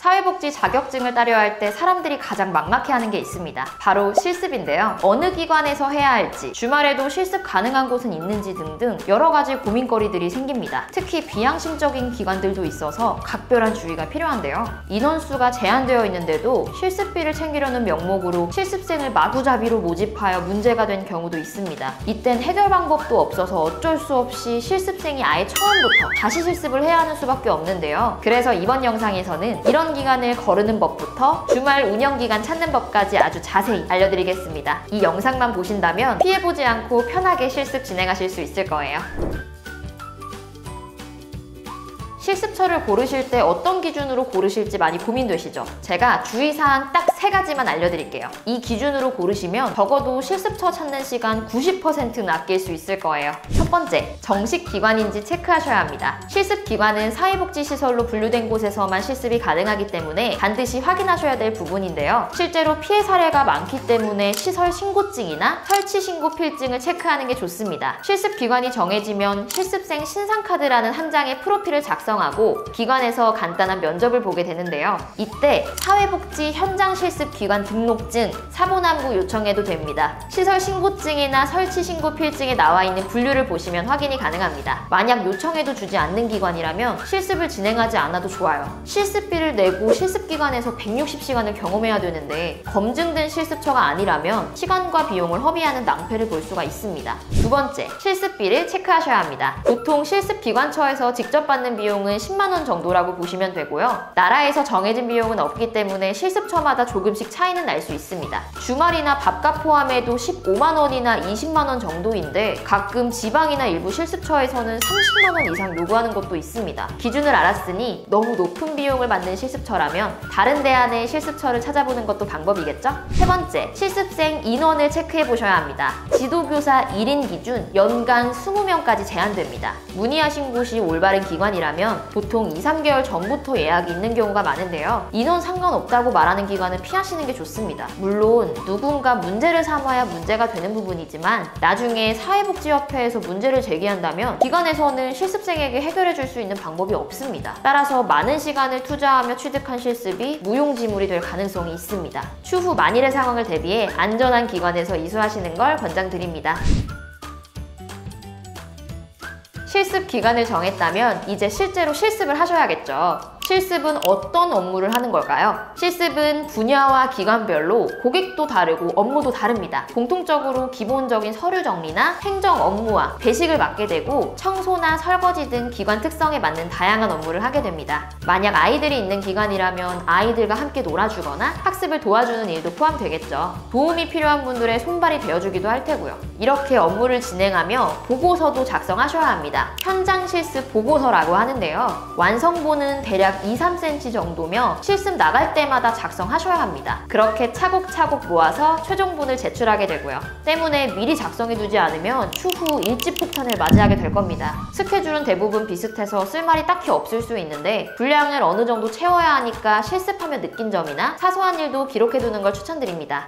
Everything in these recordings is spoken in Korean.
사회복지 자격증을 따려 할 때 사람들이 가장 막막해하는 게 있습니다. 바로 실습인데요. 어느 기관에서 해야 할지, 주말에도 실습 가능한 곳은 있는지 등등 여러 가지 고민거리들이 생깁니다. 특히 비양심적인 기관들도 있어서 각별한 주의가 필요한데요. 인원수가 제한되어 있는데도 실습비를 챙기려는 명목으로 실습생을 마구잡이로 모집하여 문제가 된 경우도 있습니다. 이땐 해결 방법도 없어서 어쩔 수 없이 실습생이 아예 처음부터 다시 실습을 해야 하는 수밖에 없는데요. 그래서 이번 영상에서는 이런 기간을 거르는 법부터 주말 운영기간 찾는 법까지 아주 자세히 알려드리겠습니다. 이 영상만 보신다면 피해보지 않고 편하게 실습 진행하실 수 있을 거예요. 실습처를 고르실 때 어떤 기준으로 고르실지 많이 고민되시죠? 제가 주의사항 딱 3가지만 알려드릴게요. 이 기준으로 고르시면 적어도 실습처 찾는 시간 90%는 아낄 수 있을 거예요. 첫 번째, 정식 기관인지 체크하셔야 합니다. 실습 기관은 사회복지시설로 분류된 곳에서만 실습이 가능하기 때문에 반드시 확인하셔야 될 부분인데요. 실제로 피해 사례가 많기 때문에 시설 신고증이나 설치 신고 필증을 체크하는 게 좋습니다. 실습 기관이 정해지면 실습생 신상카드라는 한 장의 프로필을 작성하고 기관에서 간단한 면접을 보게 되는데요. 이때 사회복지 현장 실습 기관 등록증, 사본안부 요청해도 됩니다. 시설 신고증이나 설치 신고 필증에 나와 있는 분류를 보시면 확인이 가능합니다. 만약 요청해도 주지 않는 기관이라면 실습을 진행하지 않아도 좋아요. 실습비를 내고 실습기관에서 160시간을 경험해야 되는데 검증된 실습처가 아니라면 시간과 비용을 허비하는 낭패를 볼 수가 있습니다. 두 번째, 실습비를 체크하셔야 합니다. 보통 실습기관처에서 직접 받는 비용은 10만 원 정도라고 보시면 되고요. 나라에서 정해진 비용은 없기 때문에 실습처마다 조금씩 차이는 날 수 있습니다. 주말이나 밥값 포함해도 15만 원이나 20만 원 정도인데 가끔 지방이나 일부 실습처에서는 30만 원 이상 요구하는 것도 있습니다. 기준을 알았으니 너무 높은 비용을 받는 실습처라면 다른 대안의 실습처를 찾아보는 것도 방법이겠죠? 세 번째, 실습생 인원을 체크해 보셔야 합니다. 지도교사 1인 기준 연간 20명까지 제한됩니다. 문의하신 곳이 올바른 기관이라면 보통 2, 3개월 전부터 예약이 있는 경우가 많은데요. 인원 상관없다고 말하는 기관은 피하시는 게 좋습니다. 물론 누군가 문제를 삼아야 문제가 되는 부분이지만 나중에 사회복지협회에서 문제를 제기한다면 기관에서는 실습생에게 해결해 줄 수 있는 방법이 없습니다. 따라서 많은 시간을 투자하며 취득한 실습이 무용지물이 될 가능성이 있습니다. 추후 만일의 상황을 대비해 안전한 기관에서 이수하시는 걸 권장드립니다. 실습 기간을 정했다면 이제 실제로 실습을 하셔야겠죠. 실습은 어떤 업무를 하는 걸까요? 실습은 분야와 기관별로 고객도 다르고 업무도 다릅니다. 공통적으로 기본적인 서류 정리나 행정 업무와 배식을 맡게 되고 청소나 설거지 등 기관 특성에 맞는 다양한 업무를 하게 됩니다. 만약 아이들이 있는 기관이라면 아이들과 함께 놀아주거나 학습을 도와주는 일도 포함되겠죠. 도움이 필요한 분들의 손발이 되어주기도 할 테고요. 이렇게 업무를 진행하며 보고서도 작성하셔야 합니다. 현장 실습 보고서라고 하는데요. 완성본은 대략 2-3cm 정도며 실습 나갈 때마다 작성하셔야 합니다. 그렇게 차곡차곡 모아서 최종본을 제출하게 되고요. 때문에 미리 작성해두지 않으면 추후 일지폭탄을 맞이하게 될 겁니다. 스케줄은 대부분 비슷해서 쓸 말이 딱히 없을 수 있는데 분량을 어느 정도 채워야 하니까 실습하며 느낀 점이나 사소한 일도 기록해두는 걸 추천드립니다.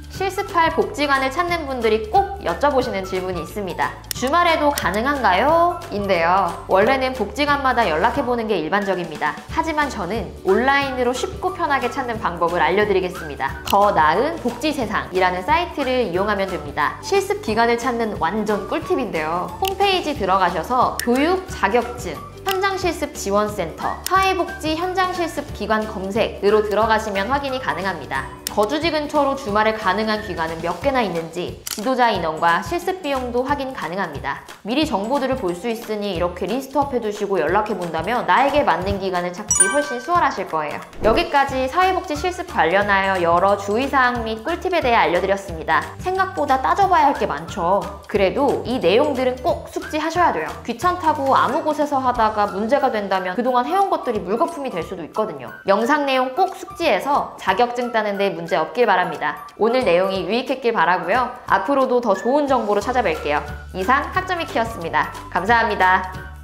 실습할 복지관을 찾는 분들이 꼭 여쭤보시는 질문이 있습니다. 주말에도 가능한가요? 인데요. 원래는 복지관마다 연락해보는 게 일반적입니다. 하지만 저는 온라인으로 쉽고 편하게 찾는 방법을 알려드리겠습니다. 더 나은 복지세상이라는 사이트를 이용하면 됩니다. 실습 기간을 찾는 완전 꿀팁인데요. 홈페이지 들어가셔서 교육 자격증, 현장실습 지원센터, 사회복지 현장실습 기관 검색으로 들어가시면 확인이 가능합니다. 거주지 근처로 주말에 가능한 기관은 몇 개나 있는지 지도자 인원과 실습 비용도 확인 가능합니다. 미리 정보들을 볼 수 있으니 이렇게 리스트업 해두시고 연락해본다면 나에게 맞는 기관을 찾기 훨씬 수월하실 거예요. 여기까지 사회복지 실습 관련하여 여러 주의사항 및 꿀팁에 대해 알려드렸습니다. 생각보다 따져봐야 할 게 많죠. 그래도 이 내용들은 꼭 숙지하셔야 돼요. 귀찮다고 아무 곳에서 하다가 문제가 된다면 그동안 해온 것들이 물거품이 될 수도 있거든요. 영상 내용 꼭 숙지해서 자격증 따는 데 문제 없길 바랍니다. 오늘 내용이 유익했길 바라고요. 앞으로도 더 좋은 정보로 찾아뵐게요. 이상 학점이키였습니다. 감사합니다.